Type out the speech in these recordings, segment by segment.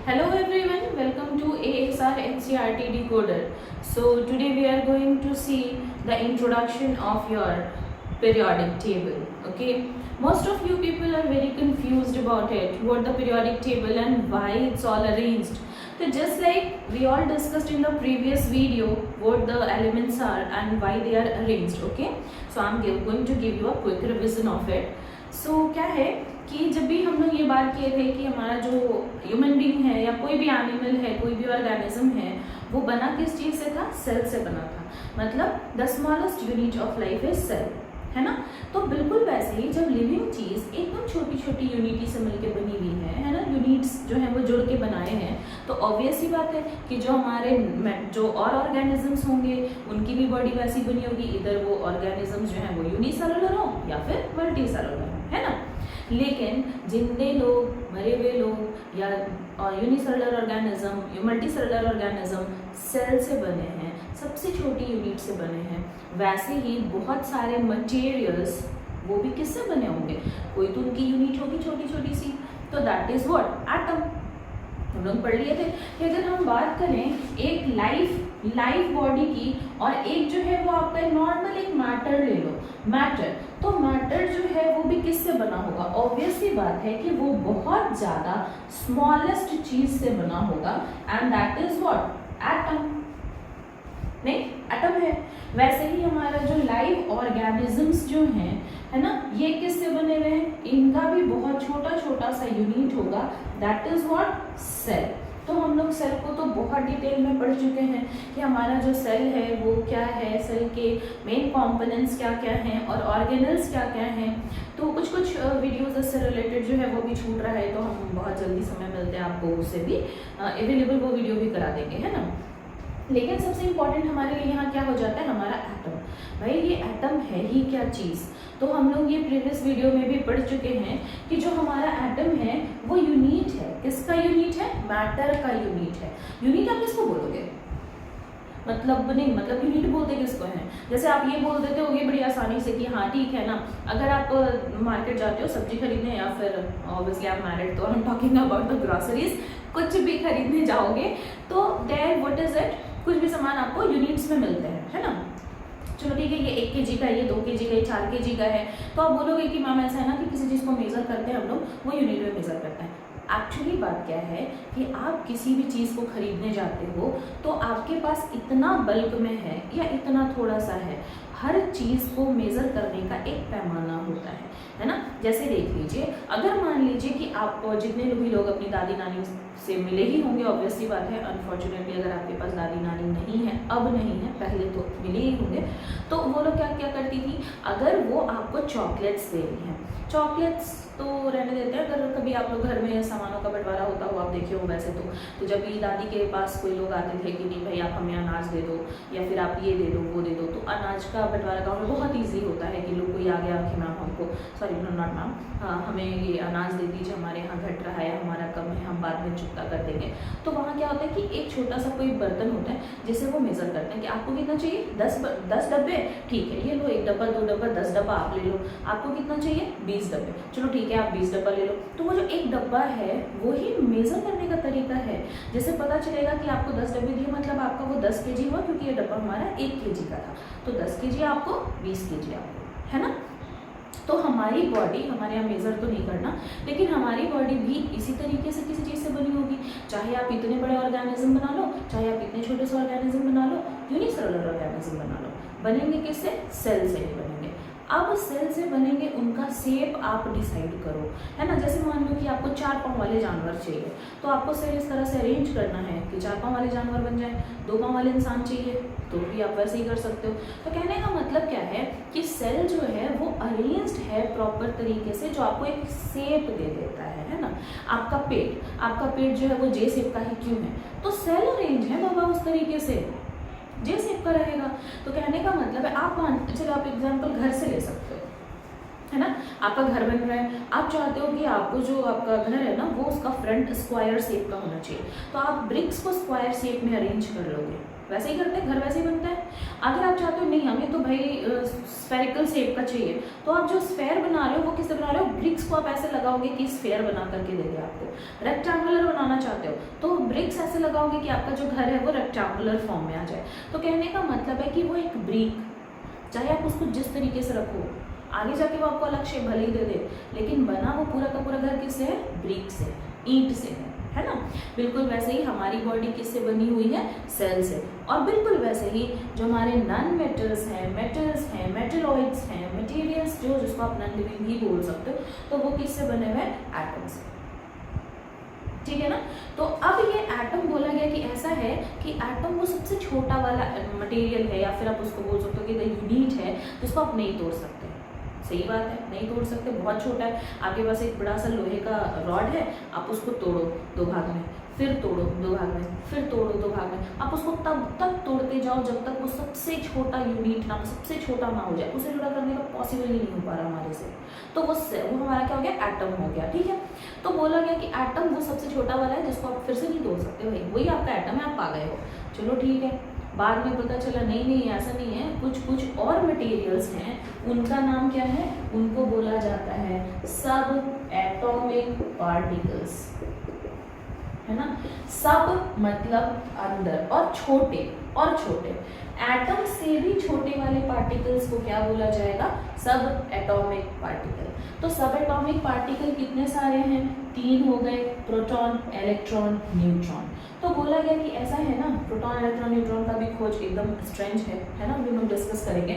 Hello everyone, welcome to ASR NCERT Decoder. So today we are going to see the introduction of your periodic table. Okay, most of you people are very confused about it, what the periodic table and why it's all arranged. So just like we all discussed in the previous video what the elements are and why they are arranged. Okay, so I'm going to give you a quick revision of it. So क्या है कि जब भी हम लोग ये बात किए थे कि हमारा जो ह्यूमन बीइंग है या कोई भी एनिमल है, कोई भी ऑर्गेनिज्म है, वो बना किस चीज़ से था? सेल से बना था। मतलब the smallest unit of life is cell, है ना। तो बिल्कुल वैसे ही जब लिविंग चीज़ एकदम छोटी छोटी यूनिटी से मिलकर बनी हुई है ना, यूनिट्स जो है वो जुड़ के बनाए हैं, तो ऑब्वियस ही बात है कि जो हमारे जो और ऑर्गेनिजम्स होंगे उनकी भी बॉडी वैसी बनी होगी, इधर वो ऑर्गेनिजम्स जो हैं वो यूनिसेलुलर हो या फिर मल्टी सेलुलर हो, है ना। लेकिन जिंदे लोग, मरे हुए लोग या unicellular organism, multicellular organism cell से बने हैं, सबसे छोटी यूनिट से बने हैं। वैसे ही बहुत सारे मटेरियल्स वो भी किससे बने होंगे? कोई तो उनकी यूनिट होगी छोटी छोटी सी, तो दैट इज व्हाट? एटम। हम लोग पढ़ लिए थे कि अगर हम बात करें एक लाइफ बॉडी की और एक जो है वो आपका नॉर्मल एक मैटर ले लो, मैटर, तो मैटर जो है वो भी किससे बना होगा? ऑब्वियस सी बात है कि वो बहुत ज़्यादा स्मॉलेस्ट चीज़ से बना होगा and that is what? Atom. नहीं, एटम है। वैसे ही हमारा जो लाइव ऑर्गेनिजम्स जो हैं, है ना, ये किससे बने हुए हैं? इनका भी बहुत छोटा छोटा सा यूनिट होगा, दैट इज व्हाट? सेल। तो हम लोग सेल को तो बहुत डिटेल में पढ़ चुके हैं कि हमारा जो सेल है वो क्या है, सेल के मेन कंपोनेंट्स क्या क्या हैं और ऑर्गेनल्स क्या क्या हैं। तो कुछ वीडियोस इससे रिलेटेड जो है वो भी छूट रहा है, तो हम बहुत जल्दी समय मिलते हैं आपको उससे भी अवेलेबल वो वीडियो भी करा देंगे, है ना। लेकिन सबसे इम्पॉर्टेंट हमारे लिए यहाँ क्या हो जाता है? हमारा एटम। भाई ये एटम है ही क्या चीज़? तो हम लोग ये प्रीवियस वीडियो में भी पढ़ चुके हैं कि जो हमारा एटम है वो यूनिट है। किसका यूनिट है? मैटर का यूनिट है। यूनिट आप किसको बोलोगे? मतलब नहीं, मतलब यूनिट बोलते किसको हैं? जैसे आप ये बोल देते होगे बड़ी आसानी से कि हाँ ठीक है ना, अगर आप मार्केट जाते हो सब्जी खरीदने या फिर ऑब्वियसली आप मैरिड, तो I am talking about the groceries, कुछ भी खरीदने जाओगे तो देयर व्हाट इज इट? कुछ भी सामान आपको यूनिट्स में मिलते हैं, है ना। चलो ठीक है, ये 1 kg का है, ये 2 kg का है, 4 kg का है, तो आप बोलोगे कि मैम ऐसा है ना कि किसी चीज़ को मेज़र करते हैं हम लोग, वो यूनिट में मेज़र करते हैं। एक्चुअली बात क्या है कि आप किसी भी चीज़ को खरीदने जाते हो तो आपके पास इतना बल्क में है या इतना थोड़ा सा है, हर चीज़ को मेज़र करने का एक पैमाना होता है ना। जैसे देख लीजिए, अगर मान लीजिए कि आप जितने भी लोग अपनी दादी नानी से मिले ही होंगे, ऑब्वियसली बात है, अनफॉर्चुनेटली अगर आपके पास दादी नानी नहीं है, अब नहीं है, पहले तो मिले ही होंगे, तो वो लोग क्या क्या करती थी? अगर वो आपको चॉकलेट्स दे रही हैं, चॉकलेट्स तो रहने देते हैं, अगर कभी आप लोग घर में सामानों का बंटवारा होता हो, आप देखे हो वैसे तो जब भी दादी के पास कोई लोग आते थे कि नहीं भाई आप हमें अनाज दे दो या फिर आप ये दे दो वो दे दो, तो अनाज का बंटवारा गाँव में बहुत ईजी होता है कि लोग कोई आ गया कि मैम हमको, सॉरी नॉट मैम, हाँ हमें ये अनाज दे दीजिए, हमारे यहाँ घट रहा है, हमारा कम है, हम बाद में चुकता कर देंगे। तो वहाँ क्या होता है कि एक छोटा सा कोई बर्तन होता है जिसे वो मेज़र करते हैं कि आपको कितना चाहिए? 10 डब्बे, ठीक है ये लो, 1 डब्बा 2 डब्बा 10 डब्बा आप ले लो। आपको कितना चाहिए? 20 डब्बे, चलो ठीक है आप 20 डब्बा ले लो। तो वो जो एक डब्बा है वो ही मेज़र करने का तरीका है, जिससे पता चलेगा कि आपको 10 डब्बे दिए, मतलब आपका वो 10 kg हुआ, क्योंकि ये डब्बा हमारा 1 kg का था, तो 10 kg आपको, 20 kg आपको, है ना। तो हमारी बॉडी, हमारे यहाँ मेज़र तो नहीं करना, लेकिन हमारी बॉडी भी इसी तरीके से किसी चीज़ से बनी होगी। चाहे आप इतने बड़े ऑर्गेनिज्म बना लो, चाहे आप इतने छोटे से ऑर्गेनिज्म बना लो, यूनिसेलुलर ऑर्गेनिज्म बना लो, बनेंगे किससे? सेल से ही बनेंगे। अब सेल से बनेंगे, उनका शेप आप डिसाइड करो, है ना। जैसे मान लो कि आपको 4 पाँव वाले जानवर चाहिए, तो आपको सेल इस तरह से अरेंज करना है कि 4 पाँव वाले जानवर बन जाए। 2 पाँव वाले इंसान चाहिए तो भी आप वैसे ही कर सकते हो। तो कहने का मतलब क्या है कि सेल जो है वो अरेंज्ड है प्रॉपर तरीके से, जो आपको एक शेप दे देता है ना। आपका पेट जो है वो जे शेप का ही क्यों है? तो सेल अरेंज है बाबा उस तरीके से, जे शेप का रहेगा। तो कहने का मतलब है, आप चलो आप एग्जाम्पल घर से ले सकते हो, है ना। आपका घर बन रहा है, आप चाहते हो कि आपको जो आपका घर है ना वो उसका फ्रंट स्क्वायर शेप का होना चाहिए, तो आप ब्रिक्स को स्क्वायर शेप में अरेंज कर लोगे, वैसे ही करते हैं, घर वैसे ही बनता है। अगर आप चाहते हो नहीं हमें तो भाई स्फेरिकल शेप का चाहिए, तो आप जो स्फेयर बना रहे हो वो किससे बना रहे हो, ब्रिक्स को आप ऐसे लगाओगे कि स्फेयर बना करके दे दे आपको। रेक्टेंगुलर बनाना चाहते हो तो ब्रिक्स ऐसे लगाओगे कि आपका जो घर है वो रेक्टेंगुलर फॉर्म में आ जाए। तो कहने का मतलब है कि वो एक ब्रिक, चाहे आप उसको जिस तरीके से रखो, आगे जाके वो आपको अलग शेप भले ही दे दे, लेकिन बना वो पूरा का पूरा घर किससे है, ब्रिक से, ईंट से है ना। बिल्कुल वैसे ही हमारी बॉडी किससे बनी हुई है, सेल से। और बिल्कुल वैसे ही जो हमारे नॉन मेटल्स हैं, मेटलॉइड्स हैं, मटेरियल्स जो जिसको आप नॉन लिविंग भी बोल सकते हो, तो वो किससे बने हुए हैं, एटम से। ठीक है ना। तो अब ये एटम बोला गया कि ऐसा है कि एटम वो सबसे छोटा वाला मटेरियल है, या फिर आप उसको बोल सकते हो कि यूनिट है जिसको आप नहीं तोड़ सकते। सही बात है, नहीं तोड़ सकते, बहुत छोटा है। आपके पास एक बड़ा सा लोहे का रॉड है, आप उसको तोड़ो 2 भाग में, फिर तोड़ो 2 भाग में, फिर तोड़ो 2 भाग में, आप उसको तब तक तोड़ते जाओ जब तक वो सबसे छोटा यूनिट ना, सबसे छोटा ना हो जाए। उसे जुड़ा करने का पॉसिबल ही नहीं हो पा रहा हमारे से, तो वो हमारा क्या हो गया, एटम हो गया। ठीक है। तो बोला गया कि एटम वो सबसे छोटा वाला है जिसको आप फिर से नहीं तोड़ सकते, भाई वही आपका एटम है, आप पा गए हो। चलो ठीक है। बाद में पता चला नहीं ऐसा नहीं है, कुछ और मटेरियल्स हैं, उनका नाम क्या है, उनको बोला जाता है सब एटॉमिक पार्टिकल्स, है ना। सब मतलब अंदर, और छोटे एटम से भी छोटे वाले पार्टिकल्स को क्या बोला जाएगा, सब एटॉमिक पार्टिकल। तो सब एटॉमिक पार्टिकल कितने सारे हैं, 3 हो गए, प्रोटॉन, इलेक्ट्रॉन, न्यूट्रॉन। तो बोला गया कि ऐसा है ना, प्रोटॉन, इलेक्ट्रॉन, न्यूट्रॉन का भी खोज एकदम स्ट्रेंज है ना, अभी हम डिस्कस करेंगे।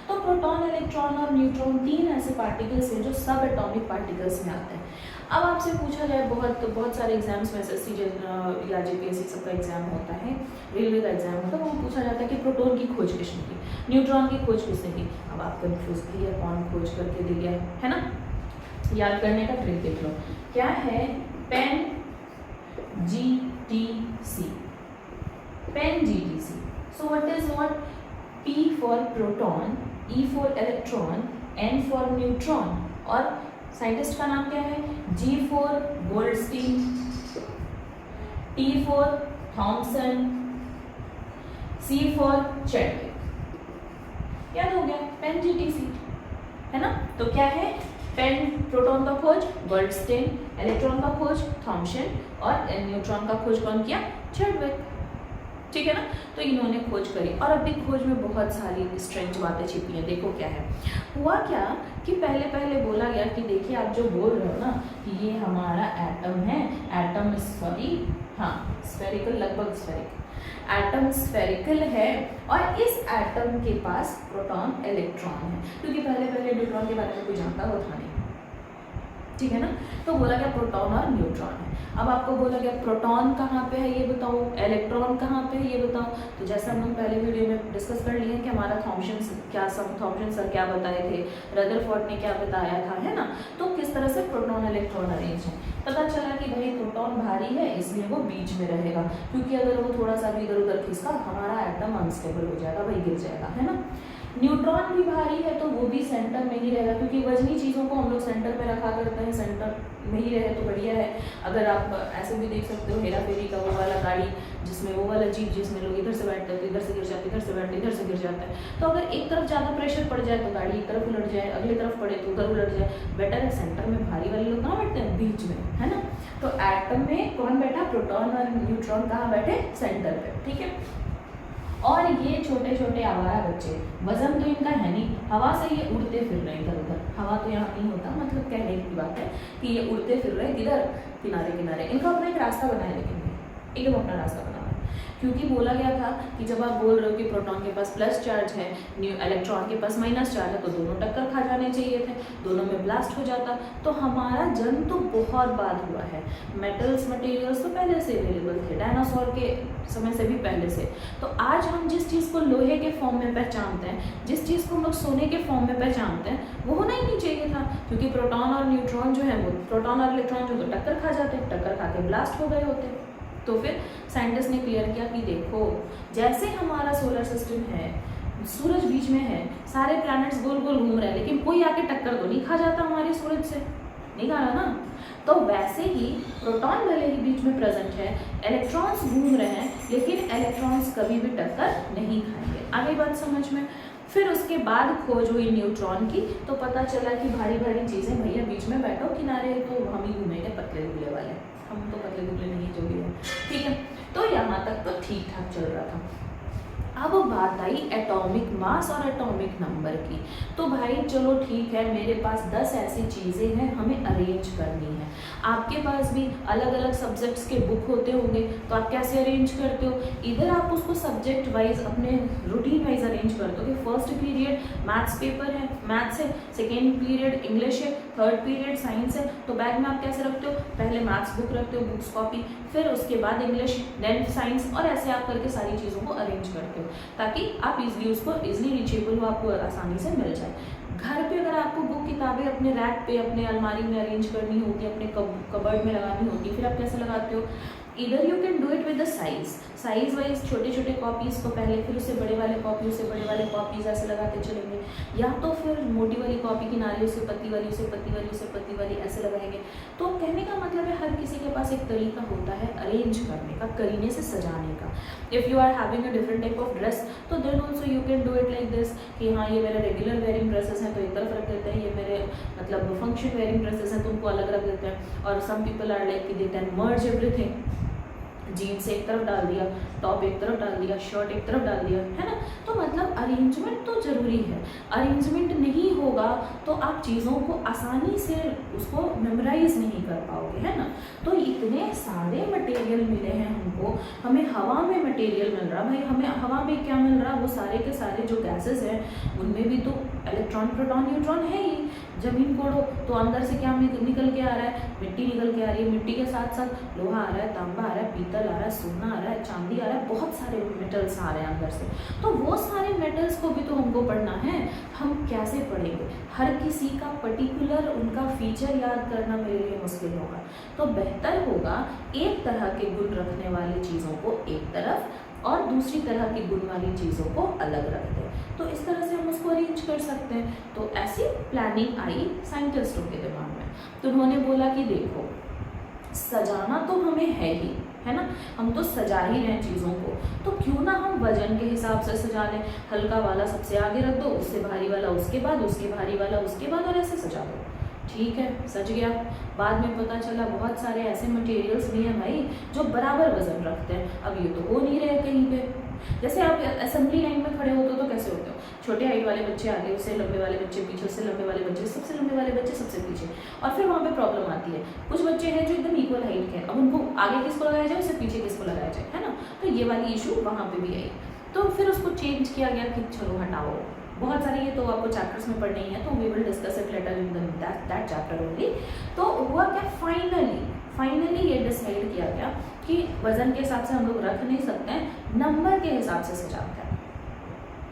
तो प्रोटॉन, इलेक्ट्रॉन और न्यूट्रॉन 3 ऐसे पार्टिकल्स हैं जो सब एटॉमिक पार्टिकल्स में आते हैं। अब आपसे पूछा जाए, बहुत सारे एग्जाम्स में एसएससी या जेपीएससी सबका एग्जाम होता है, रेलवे का एग्जाम होता है, वहाँ पूछा जाता है कि प्रोटॉन की खोज किसने की, न्यूट्रॉन की खोज किसने की। अब आप कंफ्यूज भैया कौन खोज करके दे गया, है ना। याद करने का ट्रिक देख लो, क्या है, pen GTC, pen GTC। So what is what, P for proton, E for electron, N for neutron, और साइंटिस्ट का नाम क्या है, G for Goldstein, T for Thomson, C for Chadwick. याद हो गया, पेन GTC, है ना। तो क्या है, पेन प्रोटॉन का खोज गोल्डस्टीन, इलेक्ट्रॉन का खोज थॉमसन, और न्यूट्रॉन का खोज कौन किया, चैडविक। ठीक है ना। तो इन्होंने खोज करी, और अभी खोज में बहुत सारी स्ट्रेंज बातें छिपी हैं। देखो क्या है, हुआ क्या कि पहले बोला गया कि देखिए आप जो बोल रहे हो ना कि ये हमारा एटम है, एटम स्फेरिकल, लगभग स्फेरिकल, एटम स्फेरिकल है, और इस एटम के पास प्रोटॉन, इलेक्ट्रॉन है, क्योंकि पहले न्यूट्रॉन के बारे में कोई जानता हो था नहीं। ठीक है ना। तो बोला गया प्रोटॉन और न्यूट्रॉन है। अब आपको बोला गया प्रोटॉन कहाँ पे है ये बताओ, इलेक्ट्रॉन कहाँ पे है ये बताओ। तो जैसा हम पहले वीडियो में डिस्कस कर लिए कि हमारा थॉमसन सर क्या बताए थे, रदरफोर्ड ने क्या बताया था, है ना। तो किस तरह से प्रोटॉन इलेक्ट्रॉन अरेंज है, पता चला कि भाई प्रोटॉन भारी है इसलिए वो बीच में रहेगा, क्योंकि अगर वो थोड़ा सा भी इधर उधर खिसका हमारा एटम अनस्टेबल हो जाएगा, भाई गिर जाएगा, है ना। न्यूट्रॉन भी भारी है तो वो भी सेंटर में ही रहेगा, क्योंकि वजनी चीज़ों को हम लोग सेंटर में रखा करते हैं, सेंटर में ही रहे तो बढ़िया है। अगर आप ऐसे भी देख सकते हो हेरा फेरी का वो वाला गाड़ी, जिसमें वो वाला जीप जिसमें लोग इधर से बैठते हैं तो इधर से गिर जाते हैं, इधर से बैठते इधर से गिर जाता है। तो अगर एक तरफ ज़्यादा प्रेशर पड़ जाए तो गाड़ी एक तरफ उलट जाए, अगली तरफ पड़े तो उधर उलट जाए। बेटर है सेंटर में भारी वाले लोग कहाँ बैठते हैं, बीच में, है ना। तो एटम में कौन बैठा, प्रोटॉन और न्यूट्रॉन कहाँ बैठे, सेंटर पे। ठीक है। और ये छोटे छोटे आवारा बच्चे, वजन तो इनका है नहीं, हवा से ये उड़ते फिर रहे इधर उधर, हवा तो यहाँ नहीं होता, मतलब कहने की बात है कि ये उड़ते फिर रहे किधर, किनारे किनारे। इनका अपना एक रास्ता बनाया, लेकिन एकदम अपना रास्ता बना, क्योंकि बोला गया था कि जब आप बोल रहे हो कि प्रोटॉन के पास प्लस चार्ज है, इलेक्ट्रॉन के पास माइनस चार्ज है, तो दोनों टक्कर खा जाने चाहिए थे, दोनों में ब्लास्ट हो जाता। तो हमारा जन्म तो बहुत बाद हुआ है, मेटल्स मटेरियल्स तो पहले से अवेलेबल थे, डायनासोर के समय से भी पहले से। तो आज हम जिस चीज़ को लोहे के फॉर्म में पहचानते हैं, जिस चीज़ को हम लोग सोने के फॉर्म में पहचानते हैं, वो होना ही नहीं चाहिए था, क्योंकि प्रोटॉन और न्यूट्रॉन जो है वो, प्रोटॉन और इलेक्ट्रॉन जो तो टक्कर खा जाते, टक्कर खा के ब्लास्ट हो गए होते। तो फिर साइंटिस्ट ने क्लियर किया कि देखो, जैसे हमारा सोलर सिस्टम है, सूरज बीच में है, सारे प्लैनेट्स गोल गोल घूम रहे हैं, लेकिन कोई आके टक्कर तो नहीं खा जाता हमारे सूरज से, नहीं खा रहा ना। तो वैसे ही प्रोटॉन भले ही बीच में प्रेजेंट है, इलेक्ट्रॉन्स घूम रहे हैं, लेकिन इलेक्ट्रॉन्स कभी भी टक्कर नहीं खाएंगे। आगे बात समझ में। फिर उसके बाद खोज हुई न्यूट्रॉन की, तो पता चला कि भारी भारी चीज़ें, भैया बीच में बैठो किनारे, तो हम ही घूमेंगे पतले दुबले वाले, हम तो पतले दुबले नहीं जो भी है, ठीक है। तो यहाँ तक तो ठीक ठाक चल रहा था। अब बात आई एटॉमिक मास और एटॉमिक नंबर की। तो भाई चलो ठीक है, मेरे पास 10 ऐसी चीज़ें हैं, हमें अरेंज करनी है। आपके पास भी अलग अलग सब्जेक्ट्स के बुक होते होंगे, तो आप कैसे अरेंज करते हो? इधर आप उसको सब्जेक्ट वाइज अपने रूटीन वाइज अरेंज करते हो कि फर्स्ट पीरियड मैथ्स पेपर है, मैथ्स है, सेकेंड पीरियड इंग्लिश है, थर्ड पीरियड साइंस है, तो बैग में आप कैसे रखते हो? पहले मैथ्स बुक रखते हो, बुक्स कॉपी, फिर उसके बाद इंग्लिश, देन साइंस, और ऐसे आप करके सारी चीज़ों को अरेंज करते हो ताकि आप इजीली उसको इजीली रीचेबल हो, आपको आसानी से मिल जाए। घर पे अगर आपको बुक किताबें अपने रैक पे, अपने अलमारी में अरेंज करनी होती है, अपने कबर्ड में लगानी होती है, फिर आप कैसे लगाते हो? इधर you can do it with the size wise, छोटे छोटे कॉपीज़ को पहले, फिर उससे बड़े वाले कॉपी, उससे बड़े वाले कॉपीज़ ऐसे लगाते चलेंगे, या तो फिर मोटी वाली कॉपी किनारे, उससे पतली वाली, उससे पतली वाली, उससे पतली वाली, ऐसे लगाएंगे। तो कहने का मतलब है हर किसी के पास एक तरीका होता है अरेंज करने का, करीने से सजाने का। If you are having a different type of dress, तो then also you can do it like this कि हाँ ये मेरे रेगुलर वेयरिंग ड्रेसेस हैं तो एक तरफ रख देते हैं, ये मेरे मतलब फंक्शन वेयरिंग ड्रेसेस हैं तो उनको अलग रख देते हैं। और सम पीपल आर लाइक कि they can merge everything, jeans एक तरफ डाल दिया, टॉप एक तरफ डाल दिया, शर्ट एक तरफ डाल दिया, है ना। तो मतलब अरेंजमेंट तो ज़रूरी है। अरेंजमेंट नहीं होगा तो आप चीज़ों को आसानी से उसको मेमोराइज नहीं कर पाओगे, है ना। तो इतने सारे मटेरियल मिले हैं हमको, हमें हवा में मटेरियल मिल रहा, भाई हमें हवा में क्या मिल रहा? वो सारे के सारे जो गैसेस हैं उनमें भी तो इलेक्ट्रॉन, प्रोटॉन, न्यूट्रॉन है ही। जमीन कोड़ो तो अंदर से क्या निकल के आ रहा है? मिट्टी निकल के आ रही है। मिट्टी के साथ साथ लोहा आ रहा है, तांबा आ रहा है, पीतल आ रहा है, सोना आ रहा है, चांदी आ रहा है, बहुत सारे मेटल्स आ रहे हैं अंदर से। तो वो सारे मेटल्स को भी तो हमको पढ़ना है। हम कैसे पढ़ेंगे? हर किसी का पर्टिकुलर उनका फीचर याद करना मेरे लिए मुश्किल होगा। तो बेहतर होगा एक तरह के गुण रखने वाली चीज़ों को एक तरफ और दूसरी तरह की गुण वाली चीज़ों को अलग रख दें। तो इस तरह से हम उसको अरेंज कर सकते हैं। तो ऐसी प्लानिंग आई साइंटिस्टों के दिमाग में। तो उन्होंने बोला कि देखो सजाना तो हमें है ही, है ना, हम तो सजा ही रहे हैं चीज़ों को, तो क्यों ना हम वजन के हिसाब से सजा लें। हल्का वाला सबसे आगे रख दो, उससे भारी वाला उसके बाद, उसके भारी वाला उसके बाद, और ऐसे सजा दो। ठीक है, सज गया। बाद में पता चला बहुत सारे ऐसे मटेरियल्स भी हैं भाई जो बराबर वजन रखते हैं। अब ये तो हो नहीं रहे कहीं पे। जैसे आप असेंबली लाइन में खड़े होते हो तो कैसे होते हो? छोटे हाइट वाले बच्चे आगे, उससे लंबे वाले बच्चे पीछे, उससे लंबे वाले बच्चे, सबसे लंबे वाले बच्चे सबसे पीछे, और फिर वहाँ पे प्रॉब्लम आती है। कुछ बच्चे हैं जो एकदम इक्वल हाइट के हैं, अब उनको आगे किसको लगाया जाए, उससे पीछे किसको लगाया जाए, है ना। तो ये वाली इशू वहाँ पे भी आई। तो फिर उसको चेंज किया गया कि चलो हटाओ। बहुत सारे ये तो आपको चैप्टर्स में पढ़ने ही है, तो we will discuss it later in that chapter only. तो हुआ क्या, फाइनली ये डिसाइड किया गया कि वजन के हिसाब से हम लोग रख नहीं सकते हैं, नंबर के हिसाब से सजाते हैं।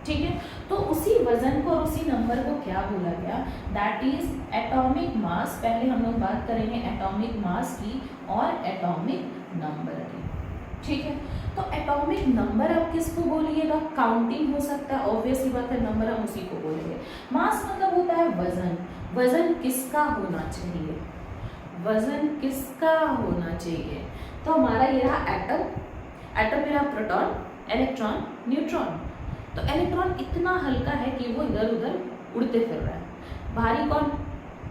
ठीक है, तो उसी वजन को और उसी नंबर को क्या बोला गया, दैट इज एटॉमिक मास। पहले हम लोग बात करेंगे एटॉमिक मास की और एटॉमिक नंबर की। ठीक है, तो एटॉमिक नंबर आप किसको बोलिएगा? काउंटिंग हो सकता है, ऑब्वियसली बात है, नंबर हम उसी को बोलेंगे। मास मतलब होता है वजन। वजन किसका होना चाहिए? वजन किसका होना चाहिए? तो हमारा ये रहा एटम, एटम में रहा प्रोटॉन, इलेक्ट्रॉन, न्यूट्रॉन। तो इलेक्ट्रॉन इतना हल्का है कि वो इधर उधर उड़ते फिर रहा है। भारी कौन?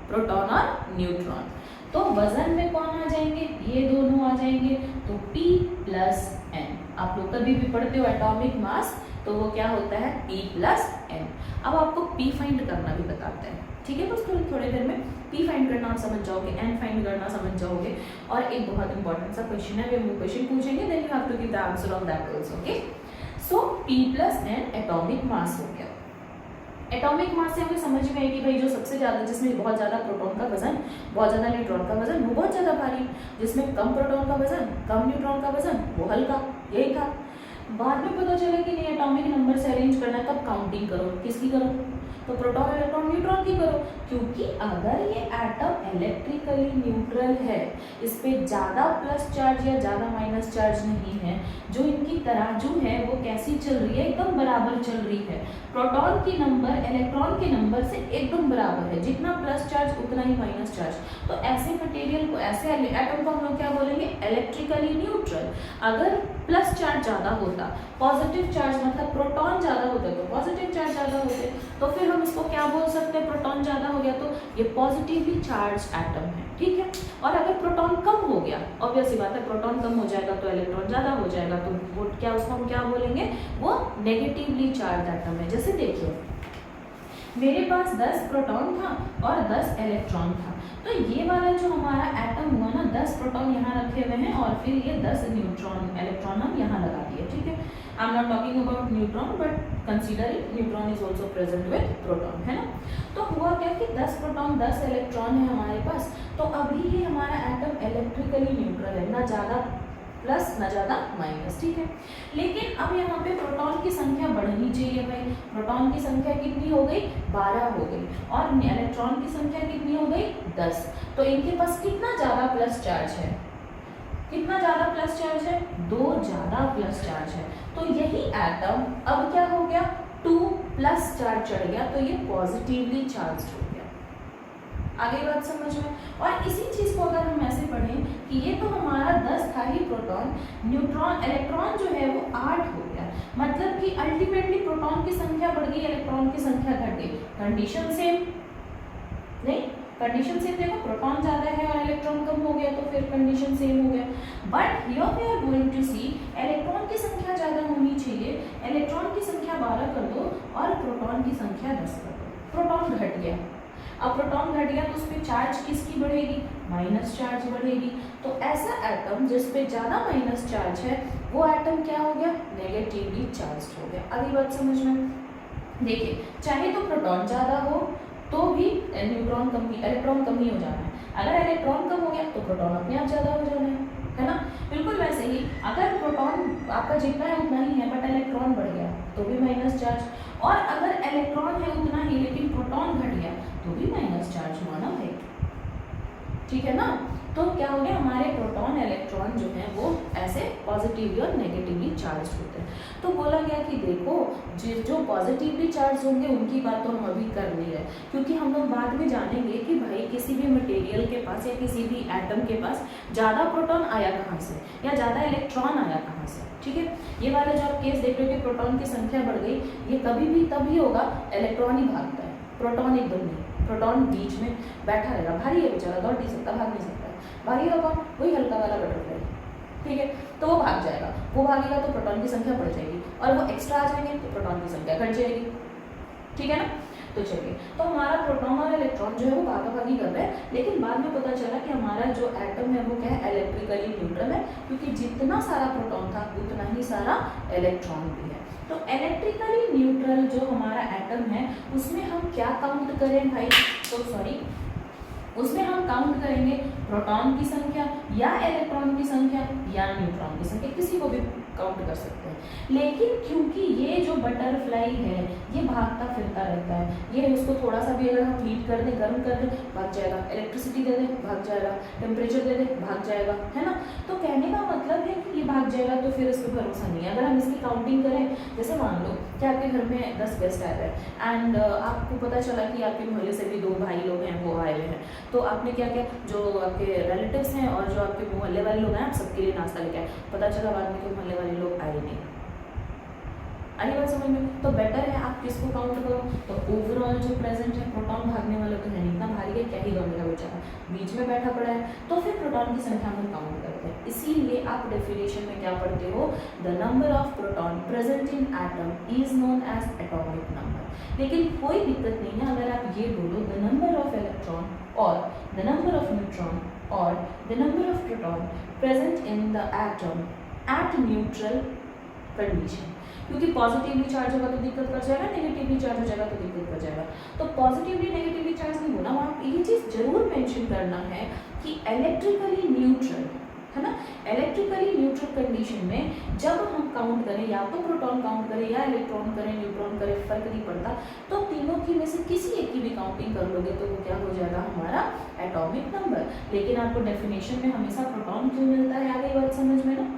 प्रोटॉन और न्यूट्रॉन। तो वजन में कौन आ जाएंगे? ये दोनों आ जाएंगे। तो P प्लस N। आप लोग कभी भी पढ़ते हो एटॉमिक मास, तो वो क्या होता है? P plus N। अब आपको P फाइंड करना भी बताते हैं, ठीक है। बस थोड़ी देर में P फाइंड करना आप समझ जाओगे, N फाइंड करना समझ जाओगे। और एक बहुत इंपॉर्टेंट सा क्वेश्चन है, वो क्वेश्चन पूछेंगे, then you have to give the answer on that also, okay. So P plus N atomic mass हो गया। एटॉमिक मास से हमें समझ में आई कि भाई जो सबसे ज़्यादा, जिसमें बहुत ज़्यादा प्रोटॉन का वजन, बहुत ज़्यादा न्यूट्रॉन का वजन, वो बहुत ज़्यादा भारी। जिसमें कम प्रोटॉन का वजन, कम न्यूट्रॉन का वजन, वो हल्का। यही था। बाद में पता चला कि नहीं, एटॉमिक नंबर से अरेंज करना है, तब काउंटिंग करो। किसकी करो? तो प्रोटॉन, इलेक्ट्रॉन, न्यूट्रॉन की करो। क्योंकि अगर ये एटम इलेक्ट्रिकली न्यूट्रल है, इस पे ज़्यादा प्लस चार्ज या ज़्यादा माइनस चार्ज नहीं है, जो इनकी तराजू है वो कैसी चल रही है, एकदम बराबर चल रही है। प्रोटॉन की नंबर इलेक्ट्रॉन के नंबर से एकदम बराबर है, जितना प्लस चार्ज उतना ही माइनस चार्ज। तो ऐसे मटेरियल को, ऐसे एटम को हम लोग क्या बोलेंगे, इलेक्ट्रिकली न्यूट्रल। अगर प्लस चार्ज ज़्यादा होता, पॉजिटिव चार्ज मतलब प्रोटॉन ज़्यादा होते तो पॉजिटिव चार्ज ज़्यादा होते, तो फिर हम इसको क्या बोल सकते हैं, प्रोटॉन ज़्यादा हो गया तो ये पॉजिटिवली चार्ज एटम है, ठीक है। और अगर प्रोटॉन कम हो गया, ऑब्वियस सी बात है, प्रोटॉन कम हो जाएगा तो इलेक्ट्रॉन ज़्यादा हो जाएगा, तो वो क्या, उसको हम क्या बोलेंगे, वो नेगेटिवली चार्ज एटम है। जैसे देखिए मेरे पास 10 प्रोटॉन था और 10 इलेक्ट्रॉन था, तो ये वाला जो हमारा एटम हुआ ना, 10 प्रोटॉन यहाँ रखे हुए हैं और फिर ये 10 इलेक्ट्रॉन हम यहाँ लगा दिए, ठीक है। I am not talking about neutron, but consider it, neutron is also present with proton, है ना। तो हुआ क्या कि 10 प्रोटॉन 10 इलेक्ट्रॉन है हमारे पास, तो अभी ये हमारा एटम इलेक्ट्रिकली न्यूट्रल है, ना ज़्यादा प्लस ना ज़्यादा माइनस, ठीक है। लेकिन अब यहाँ पे प्रोटॉन की संख्या बढ़नी चाहिए भाई, प्रोटॉन की संख्या कितनी हो गई, 12 हो गई, और इलेक्ट्रॉन की संख्या कितनी हो गई, 10। तो इनके पास कितना ज़्यादा प्लस चार्ज है, कितना ज़्यादा प्लस चार्ज है, 2 ज़्यादा प्लस चार्ज है। तो यही एटम अब क्या हो गया, 2 प्लस चार्ज चढ़ गया, तो ये पॉजिटिवली चार्ज हो गया। आगे बात समझ में। और इसी चीज़ को अगर हम ऐसे पढ़ें कि ये तो हमारा 10 था ही प्रोटॉन, न्यूट्रॉन इलेक्ट्रॉन जो है वो 8 हो गया, मतलब कि अल्टीमेटली प्रोटॉन की संख्या बढ़ गई, इलेक्ट्रॉन की संख्या घट गई। कंडीशन सेम नहीं, कंडीशन सेम, देखो प्रोटॉन ज़्यादा है और इलेक्ट्रॉन कम हो गया, तो फिर कंडीशन सेम हो गया। But here we are going to see electron की संख्या ज़्यादा होनी चाहिए, इलेक्ट्रॉन की संख्या 12 कर दो और प्रोटॉन की संख्या 10 कर दो, प्रोटॉन घट गया। अब प्रोटॉन घट गया तो उस पर चार्ज किसकी बढ़ेगी, माइनस चार्ज बढ़ेगी। तो ऐसा एटम जिस पे ज़्यादा माइनस चार्ज है वो एटम क्या हो गया, नेगेटिवली चार्ज हो गया। अगली बात समझ में। देखिए चाहे तो प्रोटॉन ज़्यादा हो तो भी न्यूट्रॉन कम, इलेक्ट्रॉन कम ही हो जाना है। अगर इलेक्ट्रॉन कम हो गया तो प्रोटॉन अपने आप ज़्यादा हो जाना है ना। बिल्कुल वैसे ही अगर प्रोटॉन आपका जितना है उतना ही है बट इलेक्ट्रॉन बढ़ गया तो भी माइनस चार्ज, और अगर इलेक्ट्रॉन है उतना ही लेकिन प्रोटॉन घट गया तो भी माइनस चार्ज हुआ ना भाई, ठीक है ना। तो क्या हो गया, हमारे प्रोटॉन इलेक्ट्रॉन जो है वो ऐसे पॉजिटिवली और नेगेटिवली चार्ज होते हैं। तो बोला गया कि देखो जो पॉजिटिवली चार्ज होंगे उनकी बात तो हम अभी कर नहीं रहे, क्योंकि हम लोग बाद में जानेंगे कि भाई किसी भी मटेरियल के पास या किसी भी एटम के पास ज़्यादा प्रोटॉन आया कहाँ से या ज़्यादा इलेक्ट्रॉन आया कहाँ से, ठीक है। ये वाला जो आप केस देख रहे हो कि प्रोटॉन की संख्या बढ़ गई, ये कभी भी तभी होगा इलेक्ट्रॉन ही भागता है, प्रोटॉन एकदम नहीं। प्रोटॉन बीच में बैठा रहेगा, भारी है बेचारा, दौड़ नहीं सकता, भाग नहीं सकता, भारी होगा वही हल्का वाला बटरफ्लाई, ठीक है। तो वो भाग जाएगा, वो भागेगा तो प्रोटॉन की संख्या बढ़ जाएगी, और वो एक्स्ट्रा आ जाएंगे तो प्रोटॉन की संख्या घट जाएगी, ठीक है ना। तो चलिए, तो हमारा प्रोटॉन और इलेक्ट्रॉन जो है वो भागाभागी कर रहे हैं, लेकिन बाद में पता चला कि हमारा जो एटम है वो क्या है, इलेक्ट्रिकली न्यूट्रल है, क्योंकि जितना सारा प्रोटॉन था उतना ही सारा इलेक्ट्रॉन भी है। तो इलेक्ट्रिकली न्यूट्रल जो हमारा एटम है उसमें हम क्या काउंट करें भाई, तो सॉरी, उसमें हम काउंट करेंगे प्रोटॉन की संख्या या इलेक्ट्रॉन की संख्या या न्यूट्रॉन की संख्या, किसी को भी काउंट कर सकते हैं। लेकिन क्योंकि ये जो बटरफ्लाई है ये भागता फिरता रहता है, ये उसको थोड़ा सा भी अगर हम हीट कर दें, गर्म कर दें, भाग जाएगा, इलेक्ट्रिसिटी दे दें भाग जाएगा, टेम्परेचर दे दें भाग जाएगा, है ना। तो कहने का मतलब है कि ये भाग जाएगा तो फिर इस पर भरोसा नहीं है। अगर हम इसकी काउंटिंग करें, जैसे मान लो कि आपके घर में 10 गेस्ट आए हैं एंड आपको पता चला कि आपके मोहल्ले से भी 2 भाई लोग हैं वो आए हुए हैं, तो आपने क्या किया, जो आपके रिलेटिव्स हैं और जो आपके मोहल्ले वाले लोग हैं आप सबके लिए नाश्ता लेके आए, पता चला बाद में कि मोहल्ले वाले लोग आए नहीं, आई बात समझ में। तो बेटर है आप किसको काउंट करो, तो ओवरऑल जो प्रेजेंट है, प्रोटॉन भागने वाला तो है नहीं, इतना भारी है क्या ही दौड़ेगा बेचारा, बीच में बैठा पड़ा है, तो फिर प्रोटॉन की संख्या हम काउंट करते हैं। इसीलिए आप डेफिनेशन में क्या पढ़ते हो, the number of proton present in atom is known as atomic number. लेकिन कोई दिक्कत नहीं है अगर आप ये बोलो द नंबर ऑफ इलेक्ट्रॉन और द नंबर ऑफ न्यूट्रॉन और the number of proton present in the atom at neutral condition, क्योंकि पॉजिटिवली चार्ज होगा तो दिक्कत कर जाएगा, नेगेटिवली चार्ज हो जाएगा तो दिक्कत कर जाएगा। तो पॉजिटिवली नेगेटिवली चार्ज नहीं होना, वहाँ ये चीज़ जरूर मेंशन करना है कि इलेक्ट्रिकली न्यूट्रल, है ना, इलेक्ट्रिकली न्यूट्रल कंडीशन कंडीशन में जब हम काउंट करें, या तो प्रोटॉन काउंट करें या इलेक्ट्रॉन करें, न्यूट्रॉन करें, फर्क नहीं पड़ता, तो तीनों की में से किसी एक की भी काउंटिंग कर लोगे तो वो क्या हो जाएगा हमारा एटॉमिक नंबर। लेकिन आपको डेफिनेशन में हमेशा प्रोटॉन क्यों मिलता है, आ गई बात समझ में ना,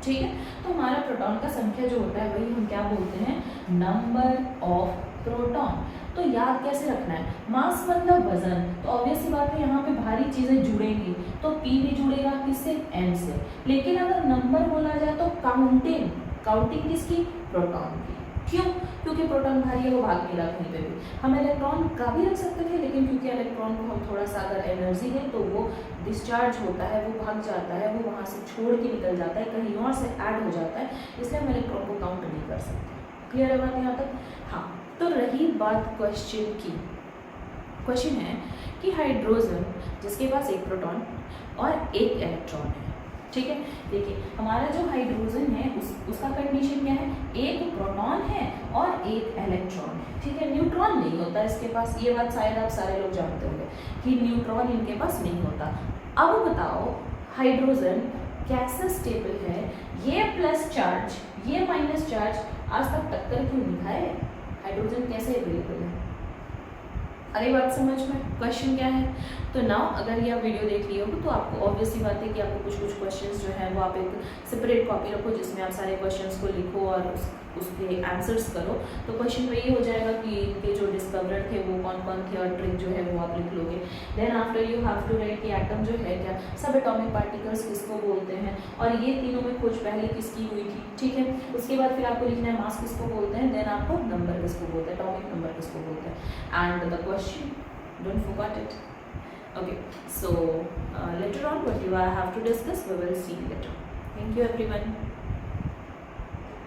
ठीक है। तो हमारा प्रोटॉन का संख्या जो होता है वही हम क्या बोलते हैं, नंबर ऑफ प्रोटॉन। तो याद कैसे रखना है, मास मतलब वजन, तो ऑब्वियस सी बात है यहाँ पे भारी चीजें जुड़ेंगी, तो P भी जुड़ेगा किससे, M से। लेकिन अगर नंबर बोला जाए तो काउंटिंग, काउंटिंग किसकी, प्रोटॉन की। क्यों, क्योंकि प्रोटॉन भारी है, वो भाग नहीं रहा कहीं पे भी। हम इलेक्ट्रॉन का भी रख सकते थे, लेकिन क्योंकि इलेक्ट्रॉन को हम थोड़ा सा अगर एनर्जी दें तो वो डिस्चार्ज होता है, वो भाग जाता है, वो वहाँ से छोड़ के निकल जाता है, कहीं और से ऐड हो जाता है, इसलिए हम इलेक्ट्रॉन को काउंट नहीं कर सकते। क्लियर है बात यहाँ तक। हाँ, तो रही बात क्वेश्चन की, क्वेश्चन है कि हाइड्रोजन जिसके पास एक प्रोटॉन और एक इलेक्ट्रॉन है, ठीक है। देखिए हमारा जो हाइड्रोजन है उसका कंडीशन क्या है, एक प्रोटॉन है और एक इलेक्ट्रॉन है, ठीक है। न्यूट्रॉन नहीं होता इसके पास, ये बात शायद आप सारे लोग जानते होंगे कि न्यूट्रॉन इनके पास नहीं होता। अब बताओ हाइड्रोजन कैसे स्टेबल है, ये प्लस चार्ज ये माइनस चार्ज आज तक टक्कर क्यों नहीं खाए, हाइड्रोजन कैसे अवेलेबल है, अरे बात समझ में, क्वेश्चन क्या है। तो नाउ अगर ये आप वीडियो देख रही हो तो आपको ऑब्वियसली बात है कि आपको कुछ कुछ क्वेश्चंस जो है वो आप एक सेपरेट कॉपी रखो जिसमें आप सारे क्वेश्चंस को लिखो और उसके आंसर्स करो। तो क्वेश्चन वही हो जाएगा कि इनके जो डिस्कवरर थे वो कौन कौन थे और ट्रिक जो है वो आप लिख लोगे। Then after you have to write कि एटम जो है क्या, सब एटॉमिक पार्टिकल्स किसको बोलते हैं और ये तीनों में खोज पहले किसकी हुई थी, ठीक है। उसके बाद फिर आपको लिखना है मास किसको बोलते हैं, देन आपको नंबर किसको बोलते हैं, एटॉमिक नंबर किसको बोलते हैं, and the question don't forget it. Okay, so later on what you have to discuss we will see later. Thank you everyone.